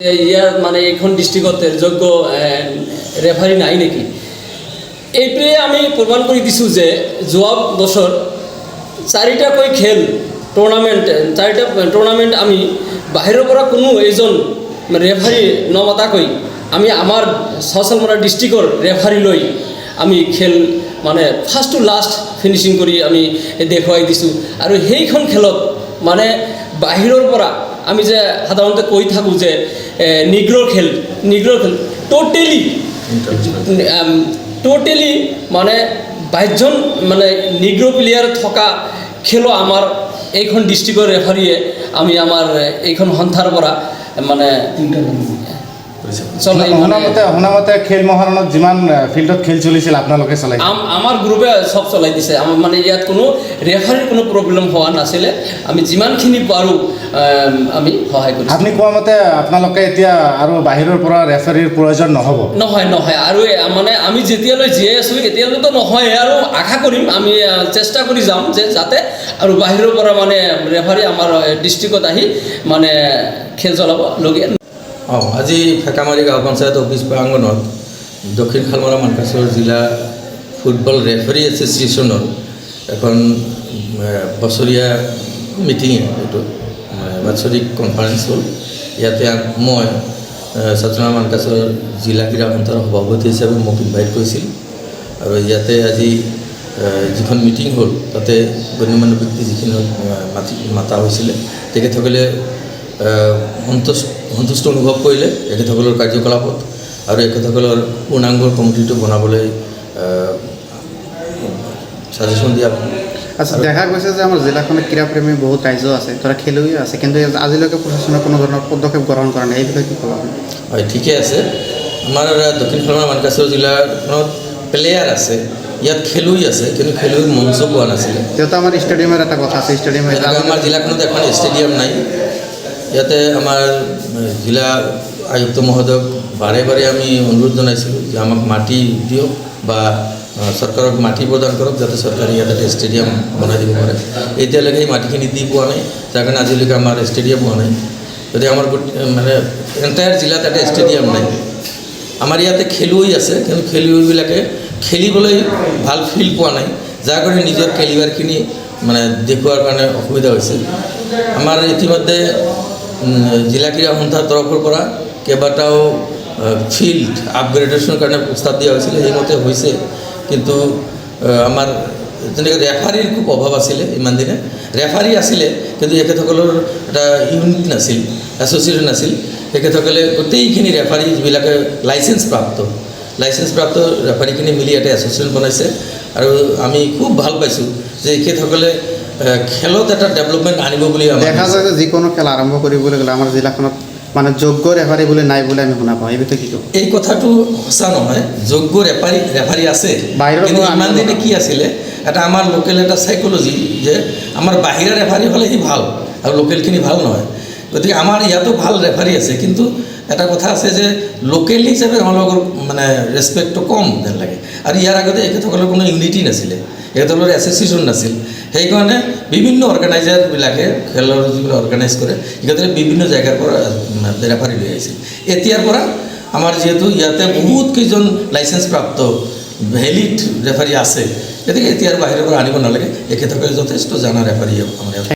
ইয়াৰ মানে এইখন ডিষ্ট্ৰিক্টৰ যোগ্য ৰেফাৰী নাই নেকি? এইটোৱে আমি প্ৰমাণ কৰি দিছোঁ যে যোৱা বছৰ চাৰিটাকৈ খেল টুৰ্ণামেণ্ট আমি বাহিৰৰ পৰা কোনো এজন ৰেফাৰী নমতাকৈ আমি আমাৰ চাউচালমৰা ডিষ্ট্ৰিক্টৰ ৰেফাৰী লৈ আমি খেল মানে ফাৰ্ষ্ট টু লাষ্ট ফিনিচিং কৰি আমি দেখুৱাই দিছোঁ। আৰু সেইখন খেলত মানে বাহিৰৰ পৰা আমি যে সাধাৰণতে কৈ থাকোঁ যে নিগ্ৰৰ খেল টোটেলি মানে 22জন মানে নিগ্ৰ প্লেয়াৰ থকা খেলো আমাৰ এইখন ডিষ্ট্ৰিক্টৰ ৰেফাৰীয়ে আমি আমাৰ এইখন সন্থাৰ পৰা মানে শুনামতে খেল মহাৰণত যিমান ফিল্ডত খেল চলিছিল আপোনালোকে চলাইছে? আমাৰ গ্ৰুপে সব চলাই দিছে। আমাৰ মানে ইয়াত কোনো ৰেফাৰীৰ কোনো প্ৰব্লেম হোৱা নাছিলে। আমি যিমানখিনি পাৰোঁ আমি সহায় কৰিছোঁ। আপুনি কোৱা মতে আপোনালোকে এতিয়া আৰু বাহিৰৰ পৰা ৰেফাৰীৰ প্ৰয়োজন নহ'ব? নহয় আৰু মানে আমি যেতিয়ালৈ জীয়াই আছোঁ এতিয়ালৈতো নহয়, আৰু আশা কৰিম আমি চেষ্টা কৰি যাম যে যাতে আৰু বাহিৰৰ পৰা মানে ৰেফাৰী আমাৰ ডিষ্ট্ৰিক্টত আহি মানে খেল চলাবলগীয়া। আজি ফেকামাৰী গাঁও পঞ্চায়ত অফিচ প্ৰাংগণত দক্ষিণ শালমৰা মানকাছাৰ জিলা ফুটবল ৰেফাৰী এছ'চিয়েশ্যনৰ এখন বছৰীয়া মিটিং, এইটো বাৎসৰিক কনফাৰেন্স হ'ল। ইয়াতে মই চাউচালমৰা মানকাছাৰ জিলা ক্ৰীড়া সন্থাৰ সভাপতি হিচাপে মোক ইনভাইট কৰিছিল, আৰু ইয়াতে আজি যিখন মিটিং হ'ল তাতে গণ্যমান্য ব্যক্তি যিখিনি মাতা হৈছিলে তেখেতসকলে সন্তুষ্ট অনুভৱ কৰিলে এখেতসকলৰ কাৰ্যকলাপত, আৰু এখেতসকলৰ পূৰ্ণাংগ কমিটিটো বনাবলৈ ছাজেশ্যন দিয়া। আচ্ছা, দেখা গৈছে যে আমাৰ জিলাখনত ক্ৰীড়াপ্ৰেমী বহুত ৰাইজ আছে, ধৰা খেলুৱৈও আছে, কিন্তু আজিলৈকে প্ৰশাসনে কোনো ধৰণৰ পদক্ষেপ গ্ৰহণ কৰা নাই। এই বিষয়ে কি ক'ব আপুনি? হয়, ঠিকে আছে। আমাৰ দক্ষিণ শালমৰা মানকাছাৰ জিলাখনত প্লেয়াৰ আছে, ইয়াত খেলুৱৈ আছে, কিন্তু খেলুৱৈৰ মঞ্চ পোৱা নাছিলে। যিহেতু আমাৰ ষ্টেডিয়ামৰ এটা কথা আছে, ষ্টেডিয়াম আমাৰ জিলাখনত এখন ষ্টেডিয়াম নাই। ইয়াতে আমাৰ জিলা আয়ুক্ত মহোদয়ক বাৰে বাৰে আমি অনুৰোধ জনাইছিলোঁ যে আমাক মাটি দিয়ক বা চৰকাৰক মাটি প্ৰদান কৰক যাতে চৰকাৰে ইয়াত এটা ষ্টেডিয়াম বনাই দিব পাৰে। এতিয়ালৈকে সেই মাটিখিনি দি পোৱা নাই, যাৰ কাৰণে আজিলৈকে আমাৰ ষ্টেডিয়াম হোৱা নাই। গতিকে আমাৰ মানে এণ্টায়াৰ জিলাত এটা ষ্টেডিয়াম নাই। আমাৰ ইয়াতে খেলুৱৈ আছে, কিন্তু খেলুৱৈবিলাকে খেলিবলৈ ভাল ফিল্ড পোৱা নাই, যাৰ কাৰণে নিজৰ কেলিবাৰখিনি মানে দেখুওৱাৰ কাৰণে অসুবিধা হৈছে। আমাৰ ইতিমধ্যে জিলা ক্ৰীড়া সন্থাৰ তৰফৰ পৰা কেইবাটাও ফিল্ড আপগ্ৰেডেশ্যনৰ কাৰণে প্ৰস্তাৱ দিয়া হৈছিলে, সেইমতে হৈছে, কিন্তু আমাৰ তেনেকৈ ৰেফাৰীৰ খুব অভাৱ আছিলে। ইমান দিনে ৰেফাৰী আছিলে, কিন্তু এখেতসকলৰ এটা ইউনিট নাছিল, এছ'চিয়েশ্যন নাছিল। তেখেতসকলে গোটেইখিনি ৰেফাৰী যিবিলাকে লাইচেঞ্চপ্ৰাপ্ত ৰেফাৰীখিনি মিলি এটা এছ'চিয়েশ্যন বনাইছে, আৰু আমি খুব ভাল পাইছোঁ যে এখেতসকলে খেলত এটা ডেভেলপমেণ্ট আনিব বুলি দেখা যায় যে যিকোনো খেল আৰম্ভ কৰিবলৈ গ'লে আমাৰ জিলাখনত মানে যোগ্য ৰেফাৰী বুলি নাই বুলি আমি শুনা পাওঁ। এই বিষয়ে কি ক'ব? এই কথাটো সঁচা নহয়। যোগ্য ৰেফাৰী আছে, কিন্তু ইমান দিনে কি আছিলে, এটা আমাৰ লোকেল এটা চাইক'লজি যে আমাৰ বাহিৰা ৰেফাৰী হ'লে সি ভাল আৰু লোকেলখিনি ভাল নহয়। গতিকে আমাৰ ইয়াতো ভাল ৰেফাৰী আছে, কিন্তু এটা কথা আছে যে লোকেল হিচাপে আমালোকৰ মানে ৰেচপেক্টটো কম যেন লাগে। আৰু ইয়াৰ আগতে এখেতসকলৰ কোনো ইউনিটি নাছিলে, এখেতসকলৰ এছ'চিয়েশ্যন নাছিল। সেইকাৰণে বিভিন্ন অৰ্গেনাইজাৰবিলাকে খেলৰ যিবিলাক অৰ্গেনাইজ কৰে সিহঁতে বিভিন্ন জেগাৰ পৰা ৰেফাৰী লৈ আহিছিল। এতিয়াৰ পৰা আমাৰ যিহেতু ইয়াতে বহুত কেইজন লাইচেঞ্চপ্ৰাপ্ত ভেলিড ৰেফাৰী আছে, গতিকে এতিয়াৰ বাহিৰৰ পৰা আনিব নালাগে। এখেতসকলে যথেষ্ট জানা ৰেফাৰী আমাৰ ইয়াত।